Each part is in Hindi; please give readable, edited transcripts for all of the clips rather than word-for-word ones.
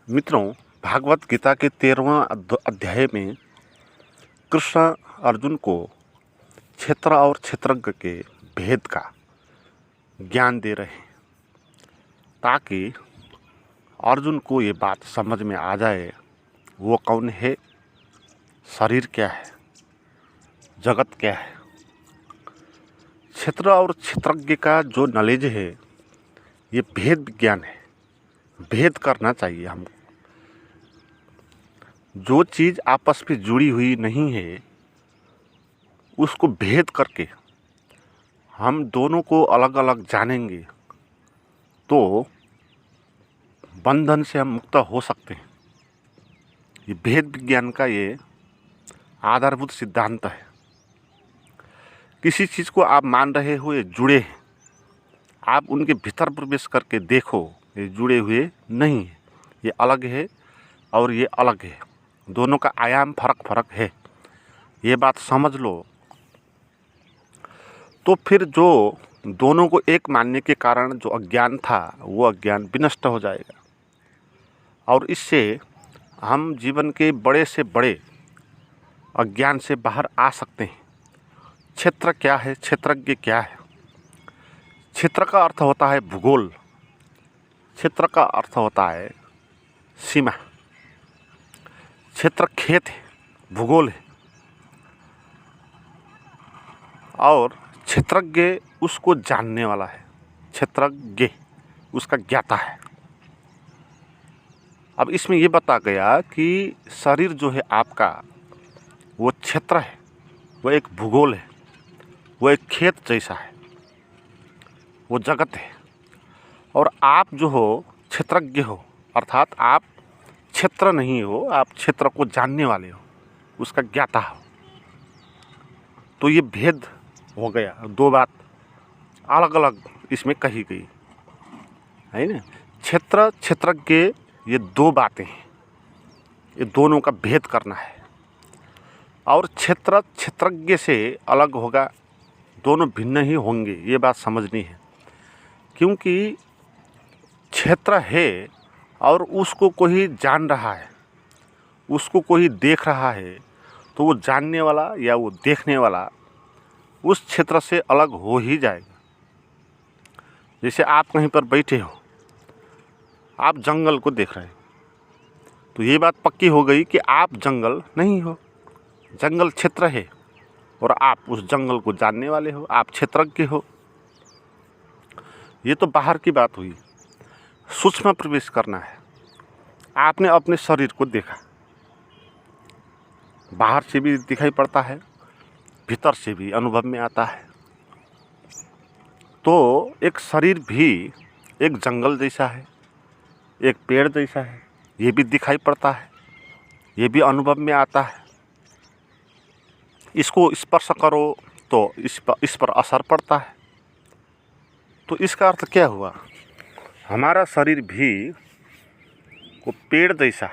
मित्रों, भागवत गीता के 13वां अध्याय में कृष्ण अर्जुन को क्षेत्र और क्षेत्रज्ञ के भेद का ज्ञान दे रहे हैं ताकि अर्जुन को ये बात समझ में आ जाए वो कौन है, शरीर क्या है, जगत क्या है। क्षेत्र और क्षेत्रज्ञ का जो नॉलेज है ये भेद विज्ञान है। भेद करना चाहिए हमको। जो चीज़ आपस में जुड़ी हुई नहीं है उसको भेद करके हम दोनों को अलग अलग जानेंगे तो बंधन से हम मुक्त हो सकते हैं। ये भेद विज्ञान का ये आधारभूत सिद्धांत है। किसी चीज़ को आप मान रहे हो ये जुड़े हैं, आप उनके भीतर प्रवेश करके देखो ये जुड़े हुए नहीं है, ये अलग है और ये अलग है। दोनों का आयाम फर्क है, ये बात समझ लो। तो फिर जो दोनों को एक मानने के कारण जो अज्ञान था वो अज्ञान विनष्ट हो जाएगा और इससे हम जीवन के बड़े से बड़े अज्ञान से बाहर आ सकते हैं। क्षेत्र क्या है, क्षेत्रज्ञ क्या है? क्षेत्र का अर्थ होता है भूगोल, क्षेत्र का अर्थ होता है सीमा। क्षेत्र खेत है, भूगोल है, और क्षेत्रज्ञ उसको जानने वाला है। क्षेत्रज्ञ उसका ज्ञाता है। अब इसमें ये बता गया कि शरीर जो है आपका वो क्षेत्र है, वो एक भूगोल है, वो एक खेत जैसा है, वो जगत है। और आप जो हो क्षेत्रज्ञ हो, अर्थात आप क्षेत्र नहीं हो, आप क्षेत्र को जानने वाले हो, उसका ज्ञाता हो। तो ये भेद हो गया, दो बात अलग अलग इसमें कही गई है ना। क्षेत्र क्षेत्रज्ञ ये दो बातें हैं, ये दोनों का भेद करना है। और क्षेत्र क्षेत्रज्ञ से अलग होगा, दोनों भिन्न ही होंगे, ये बात समझनी है। क्योंकि क्षेत्र है और उसको कोई जान रहा है, उसको कोई देख रहा है, तो वो जानने वाला या वो देखने वाला उस क्षेत्र से अलग हो ही जाएगा। जैसे आप कहीं पर बैठे हो, आप जंगल को देख रहे हैं, तो ये बात पक्की हो गई कि आप जंगल नहीं हो, जंगल क्षेत्र है और आप उस जंगल को जानने वाले हो, आप क्षेत्रज्ञ हो। ये तो बाहर की बात हुई। सूक्ष्म प्रवेश करना है। आपने अपने शरीर को देखा, बाहर से भी दिखाई पड़ता है, भीतर से भी अनुभव में आता है। तो एक शरीर भी एक जंगल जैसा है, एक पेड़ जैसा है, ये भी दिखाई पड़ता है, ये भी अनुभव में आता है। इसको स्पर्श करो तो इस पर असर पड़ता है। तो इसका अर्थ क्या हुआ? हमारा शरीर भी वो पेड़ जैसा,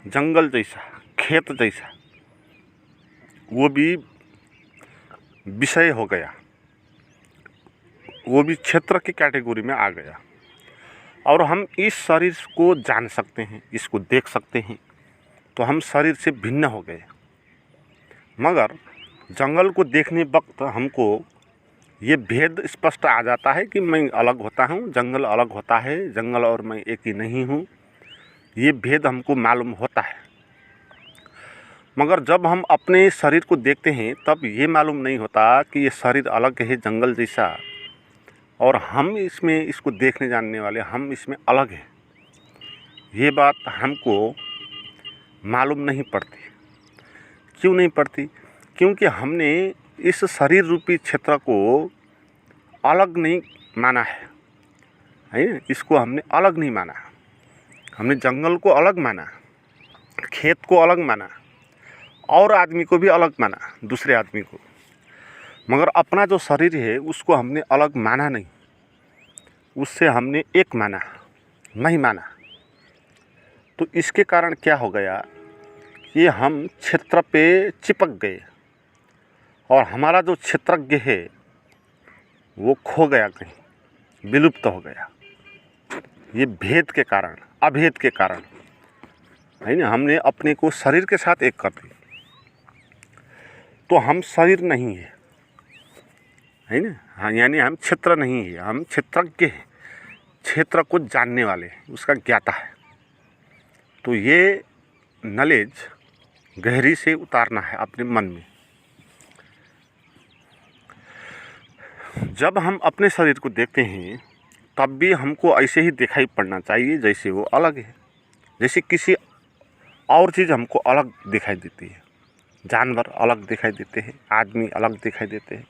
जंगल जैसा, खेत जैसा, वो भी विषय हो गया, वो भी क्षेत्र की कैटेगरी में आ गया। और हम इस शरीर को जान सकते हैं, इसको देख सकते हैं, तो हम शरीर से भिन्न हो गए। मगर जंगल को देखने वक्त हमको ये भेद स्पष्ट आ जाता है कि मैं अलग होता हूँ, जंगल अलग होता है, जंगल और मैं एक ही नहीं हूँ, ये भेद हमको मालूम होता है। मगर जब हम अपने शरीर को देखते हैं तब ये मालूम नहीं होता कि ये शरीर अलग है, जंगल जैसा, और हम इसमें इसको देखने जानने वाले, हम इसमें अलग हैं। ये बात हमको मालूम नहीं पड़ती। क्यों नहीं पड़ती? क्योंकि हमने इस शरीर रूपी क्षेत्र को अलग नहीं माना है। इसको हमने अलग नहीं माना। हमने जंगल को अलग माना, खेत को अलग माना, और आदमी को भी अलग माना, दूसरे आदमी को। मगर अपना जो शरीर है उसको हमने अलग माना नहीं, उससे हमने एक माना, नहीं माना। तो इसके कारण क्या हो गया कि हम क्षेत्र पे चिपक गए और हमारा जो क्षेत्रज्ञ है वो खो गया, कहीं विलुप्त हो गया। ये भेद के कारण। अभेद के कारण, है ना, हमने अपने को शरीर के साथ एक कर दिया। तो हम शरीर नहीं है ना, हाँ, यानी हम क्षेत्र नहीं है, हम क्षेत्रज्ञ हैं, क्षेत्र को जानने वाले हैं, उसका ज्ञाता है। तो ये नॉलेज गहरी से उतारना है अपने मन में। जब हम अपने शरीर को देखते हैं तब भी हमको ऐसे ही दिखाई पड़ना चाहिए जैसे वो अलग है, जैसे किसी और चीज़ हमको अलग दिखाई देती है। जानवर अलग दिखाई देते हैं, आदमी अलग दिखाई देते हैं,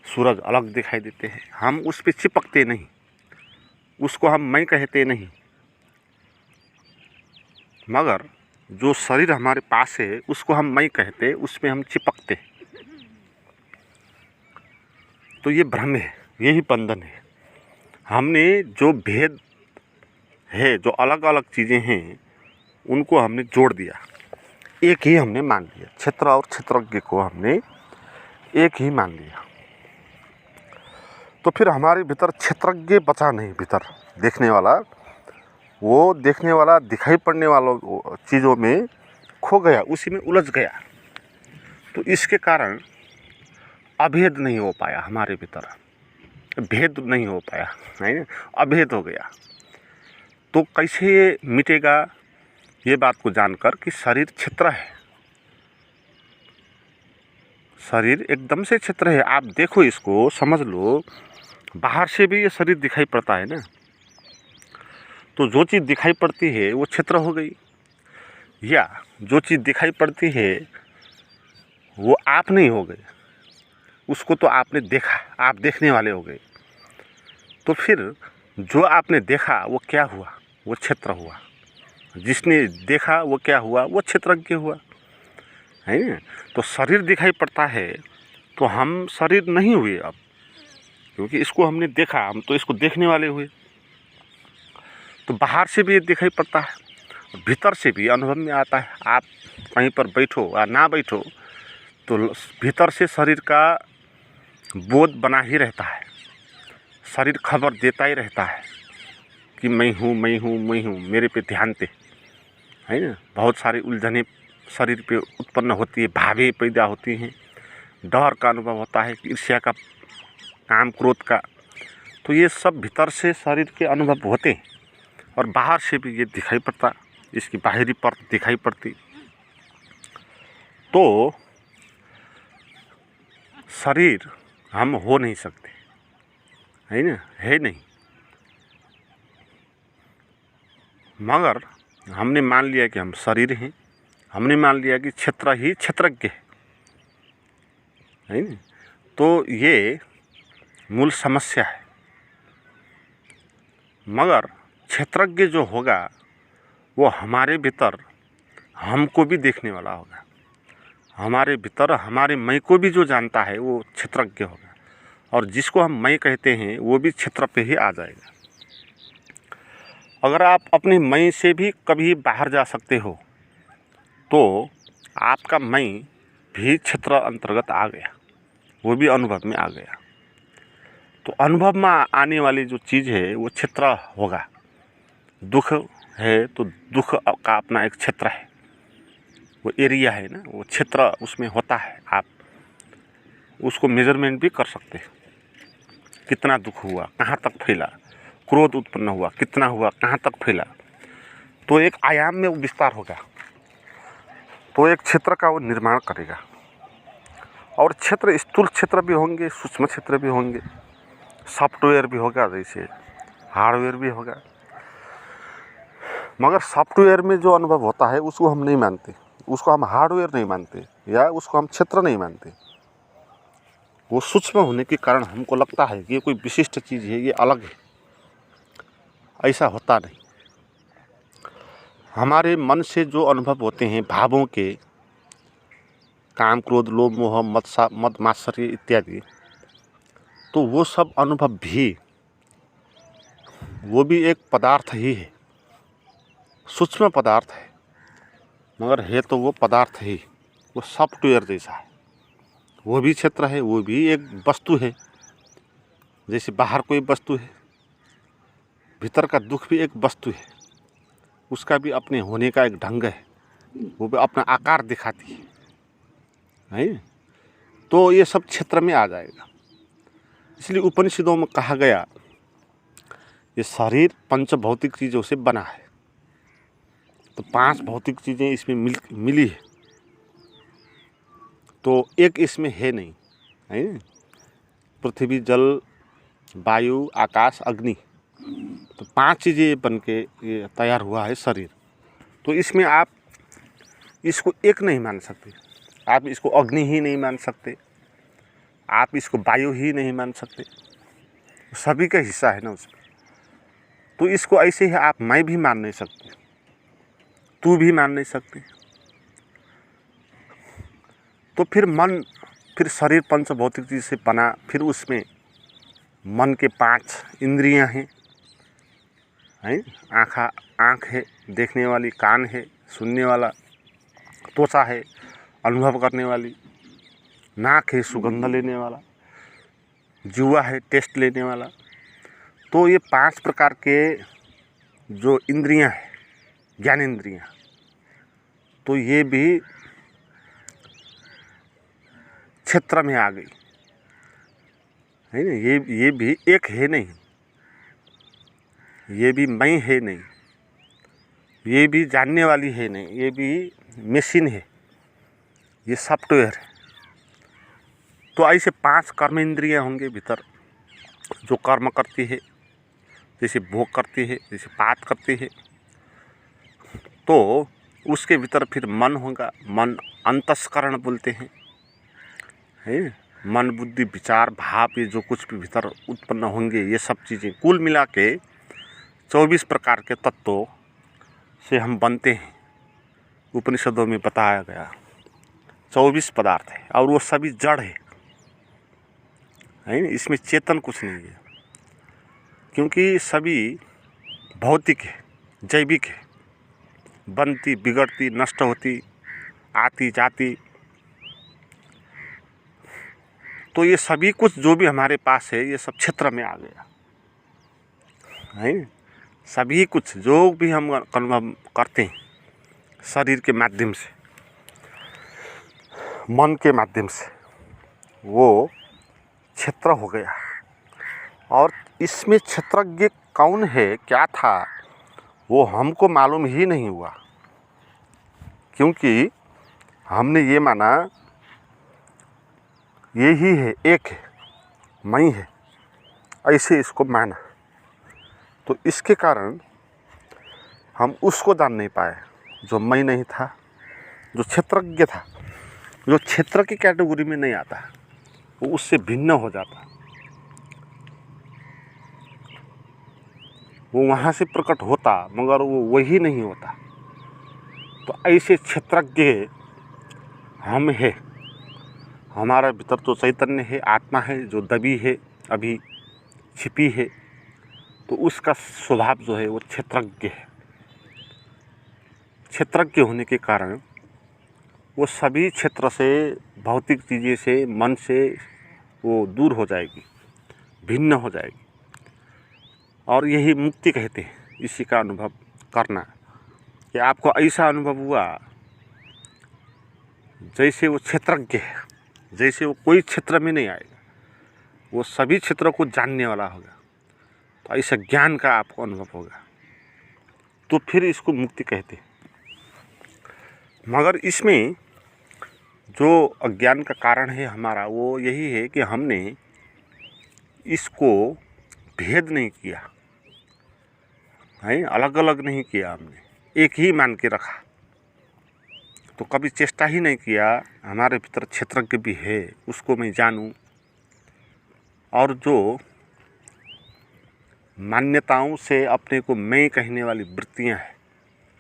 सूरज अलग दिखाई देते हैं। हम उस पर चिपकते नहीं, उसको हम मैं कहते नहीं, मगर जो शरीर हमारे पास है उसको हम मैं कहते, उसमें हम चिपकते। तो ये भ्रम है, यही बंधन है। हमने जो भेद है, जो अलग अलग चीज़ें हैं, उनको हमने जोड़ दिया, एक ही हमने मान लिया। क्षेत्र और क्षेत्रज्ञ को हमने एक ही मान लिया। तो फिर हमारे भीतर क्षेत्रज्ञ बचा नहीं, भीतर देखने वाला, वो देखने वाला दिखाई पड़ने वालों चीज़ों में खो गया, उसी में उलझ गया। तो इसके कारण अभेद नहीं हो पाया, हमारे भीतर भेद नहीं हो पाया, है ना, अभेद हो गया। तो कैसे ये मिटेगा, ये बात को जानकर कि शरीर क्षेत्र है, शरीर एकदम से क्षेत्र है। आप देखो, इसको समझ लो, बाहर से भी ये शरीर दिखाई पड़ता है ना, तो जो चीज़ दिखाई पड़ती है वो क्षेत्र हो गई, या जो चीज़ दिखाई पड़ती है वो आप नहीं हो गए, उसको तो आपने देखा, आप देखने वाले हो गए। तो फिर जो आपने देखा वो क्या हुआ, वो क्षेत्र हुआ। जिसने देखा वो क्या हुआ, वो क्षेत्रज्ञ हुआ, है ना। तो शरीर दिखाई पड़ता है तो हम शरीर नहीं हुए अब, क्योंकि इसको हमने देखा, हम तो इसको देखने वाले हुए। तो बाहर से भी ये दिखाई पड़ता है, भीतर से भी अनुभव में आता है। आप कहीं पर बैठो या ना बैठो तो भीतर से शरीर का बोध बना ही रहता है, शरीर खबर देता ही रहता है कि मैं हूँ, मैं हूँ, मैं हूँ, मेरे पे ध्यान दे, है ना। बहुत सारी उलझनें शरीर पे उत्पन्न होती है, भावें पैदा होती हैं, डर का अनुभव होता है, ईर्ष्या का, काम क्रोध का। तो ये सब भीतर से शरीर के अनुभव होते हैं और बाहर से भी ये दिखाई पड़ता, इसकी बाहरी परत दिखाई पड़ती। तो शरीर हम हो नहीं सकते, है ना, है नहीं, मगर हमने मान लिया कि हम शरीर हैं, हमने मान लिया कि क्षेत्र ही क्षेत्रज्ञ है ना। तो ये मूल समस्या है। मगर क्षेत्रज्ञ जो होगा वो हमारे भीतर हमको भी देखने वाला होगा, हमारे भीतर हमारे मैं को भी जो जानता है वो क्षेत्रज्ञ होगा, और जिसको हम मैं कहते हैं वो भी क्षेत्र पे ही आ जाएगा। अगर आप अपने मैं से भी कभी बाहर जा सकते हो तो आपका मैं भी क्षेत्र अंतर्गत आ गया, वो भी अनुभव में आ गया। तो अनुभव में आने वाली जो चीज़ है वो क्षेत्र होगा। दुख है तो दुख का अपना एक क्षेत्र है, वो एरिया है ना, वो क्षेत्र उसमें होता है। आप उसको मेजरमेंट भी कर सकते हैं, कितना दुख हुआ, कहाँ तक फैला, क्रोध उत्पन्न हुआ, कितना हुआ, कहाँ तक फैला। तो एक आयाम में वो विस्तार होगा, तो एक क्षेत्र का वो निर्माण करेगा। और क्षेत्र स्थूल क्षेत्र भी होंगे, सूक्ष्म क्षेत्र भी होंगे, सॉफ्टवेयर भी होगा, जैसे हार्डवेयर भी होगा। मगर सॉफ्टवेयर में जो अनुभव होता है उसको हम नहीं मानते, उसको हम हार्डवेयर नहीं मानते, या उसको हम क्षेत्र नहीं मानते। वो सूक्ष्म होने के कारण हमको लगता है कि ये कोई विशिष्ट चीज़ है, ये अलग है। ऐसा होता नहीं। हमारे मन से जो अनुभव होते हैं भावों के, काम क्रोध लोभ मोह मद मात्सर्य इत्यादि, तो वो सब अनुभव भी, वो भी एक पदार्थ ही है, सूक्ष्म पदार्थ है, मगर है तो वो पदार्थ ही, वो सॉफ्टवेयर जैसा है। वो भी क्षेत्र है, वो भी एक वस्तु है, जैसे बाहर कोई वस्तु है, भीतर का दुख भी एक वस्तु है, उसका भी अपने होने का एक ढंग है, वो भी अपना आकार दिखाती है। तो ये सब क्षेत्र में आ जाएगा। इसलिए उपनिषदों में कहा गया ये शरीर पंच भौतिक चीज़ों से बना है। तो 5 भौतिक चीज़ें इसमें मिली है, तो एक इसमें है नहीं, है। पृथ्वी, जल, वायु, आकाश, अग्नि, तो 5 चीज़ें बन के ये तैयार हुआ है शरीर। तो इसमें आप इसको एक नहीं मान सकते, आप इसको अग्नि ही नहीं मान सकते, आप इसको वायु ही नहीं मान सकते, सभी का हिस्सा है ना उसमें। तो इसको ऐसे ही आप मैं भी मान नहीं सकते, तू भी मान नहीं सकते। तो फिर शरीर पंच भौतिक चीज़ से बना, फिर उसमें मन के 5 इंद्रियां हैं, आँख है देखने वाली, कान है सुनने वाला, त्वचा है अनुभव करने वाली, नाक है सुगंध लेने वाला, जीवा है टेस्ट लेने वाला। तो ये 5 प्रकार के जो इंद्रियां हैं, ज्ञानेंद्रियां, तो ये भी क्षेत्र में आ गई है ना। ये भी एक है नहीं, ये भी मैं है नहीं, ये भी जानने वाली है नहीं, ये भी मशीन है, ये सॉफ्टवेयर है। तो ऐसे 5 कर्म इंद्रियां होंगे भीतर, जो कर्म करती है, जैसे भोग करती है, जैसे पात करती है। तो उसके भीतर फिर मन होगा, मन अंतस्करण बोलते हैं, है। मन, बुद्धि, विचार, भाव, ये जो कुछ भी भीतर उत्पन्न होंगे, ये सब चीज़ें कुल मिला के 24 प्रकार के तत्वों से हम बनते हैं। उपनिषदों में बताया गया 24 पदार्थ है, और वो सभी जड़ है, इसमें चेतन कुछ नहीं है, क्योंकि सभी भौतिक है, जैविक है, बनती, बिगड़ती, नष्ट होती, आती जाती। तो ये सभी कुछ जो भी हमारे पास है, ये सब क्षेत्र में आ गया है। सभी कुछ जो भी हम अनुभव करते हैं शरीर के माध्यम से, मन के माध्यम से, वो क्षेत्र हो गया। और इसमें क्षेत्रज्ञ कौन है, क्या था, वो हमको मालूम ही नहीं हुआ, क्योंकि हमने ये माना ये ही है, एक है, मैं है, ऐसे इसको माना। तो इसके कारण हम उसको जान नहीं पाए जो मैं नहीं था, जो क्षेत्रज्ञ था, जो क्षेत्र की कैटेगरी में नहीं आता, वो उससे भिन्न हो जाता, वो वहाँ से प्रकट होता, मगर वो वही नहीं होता। तो ऐसे क्षेत्रज्ञ हम है, हमारा भीतर तो चैतन्य है, आत्मा है, जो दबी है, अभी छिपी है, तो उसका स्वभाव जो है वो क्षेत्रज्ञ है। क्षेत्रज्ञ होने के कारण वो सभी क्षेत्र से, भौतिक चीज़ें से, मन से वो दूर हो जाएगी, भिन्न हो जाएगी। और यही मुक्ति कहते हैं, इसी का अनुभव करना, कि आपको ऐसा अनुभव हुआ जैसे वो क्षेत्रज्ञ है, जैसे वो कोई क्षेत्र में नहीं आएगा, वो सभी क्षेत्रों को जानने वाला होगा। तो ऐसा ज्ञान का आपको अनुभव होगा, तो फिर इसको मुक्ति कहते हैं। मगर इसमें जो अज्ञान का कारण है हमारा, वो यही है कि हमने इसको भेद नहीं किया है, अलग अलग नहीं किया, हमने एक ही मान के रखा। तो कभी चेष्टा ही नहीं किया हमारे भीतर क्षेत्रज्ञ भी है, उसको मैं जानूं। और जो मान्यताओं से अपने को मैं कहने वाली वृत्तियां हैं,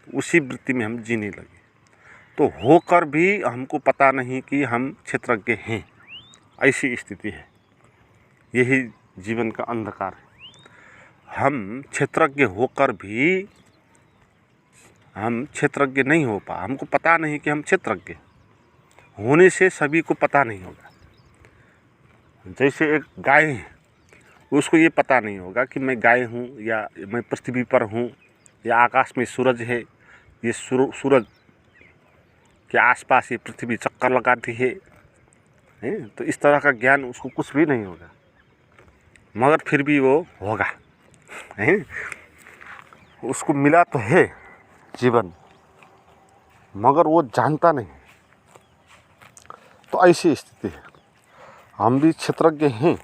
उसी वृत्ति में हम जीने लगे। तो होकर भी हमको पता नहीं कि हम क्षेत्रज्ञ हैं, ऐसी स्थिति है। यही जीवन का अंधकार है। हम क्षेत्रज्ञ होकर भी हम क्षेत्रज्ञ नहीं हो पा, हमको पता नहीं कि हम क्षेत्रज्ञ होने से सभी को पता नहीं होगा। जैसे एक गाय है, उसको ये पता नहीं होगा कि मैं गाय हूँ या मैं पृथ्वी पर हूँ या आकाश में सूरज है, ये सूरज के आसपास ये पृथ्वी चक्कर लगाती है, तो इस तरह का ज्ञान उसको कुछ भी नहीं होगा, मगर फिर भी वो होगा, है। उसको मिला तो है जीवन, मगर वो जानता नहीं। तो ऐसी स्थिति है। हम भी क्षेत्रज्ञ हैं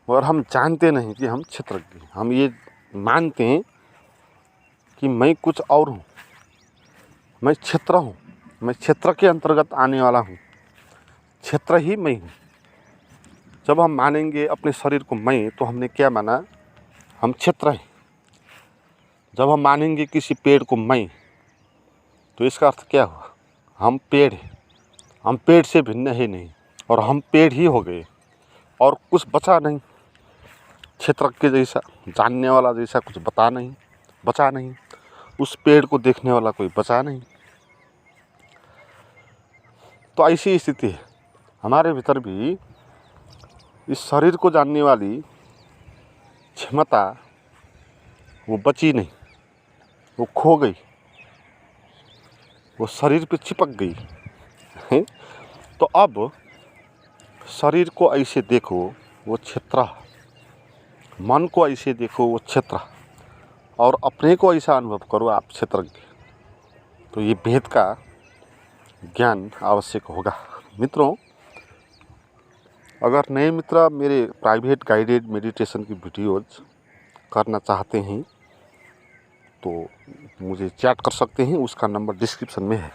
और हम जानते नहीं कि हम क्षेत्रज्ञ हैं। हम ये मानते हैं कि मैं कुछ और हूँ, मैं क्षेत्र हूँ, मैं क्षेत्र के अंतर्गत आने वाला हूँ, क्षेत्र ही मैं हूँ। जब हम मानेंगे अपने शरीर को मैं, तो हमने क्या माना, हम क्षेत्र हैं। जब हम मानेंगे किसी पेड़ को मैं, तो इसका अर्थ क्या हुआ, हम पेड़ हैं, हम पेड़ से भिन्न है नहीं, और हम पेड़ ही हो गए और कुछ बचा नहीं। क्षेत्र के जैसा, जानने वाला जैसा कुछ बचा नहीं, उस पेड़ को देखने वाला कोई बचा नहीं। तो ऐसी स्थिति है। हमारे भीतर भी इस शरीर को जानने वाली क्षमता वो बची नहीं, वो खो गई, वो शरीर पे चिपक गई है। तो अब शरीर को ऐसे देखो वो क्षेत्र, मन को ऐसे देखो वो क्षेत्र, और अपने को ऐसा अनुभव करो आप क्षेत्रज्ञ। तो ये भेद का ज्ञान आवश्यक होगा। मित्रों, अगर नए मित्र मेरे प्राइवेट गाइडेड मेडिटेशन की वीडियोज़ करना चाहते हैं तो मुझे चैट कर सकते हैं, उसका नंबर डिस्क्रिप्शन में है।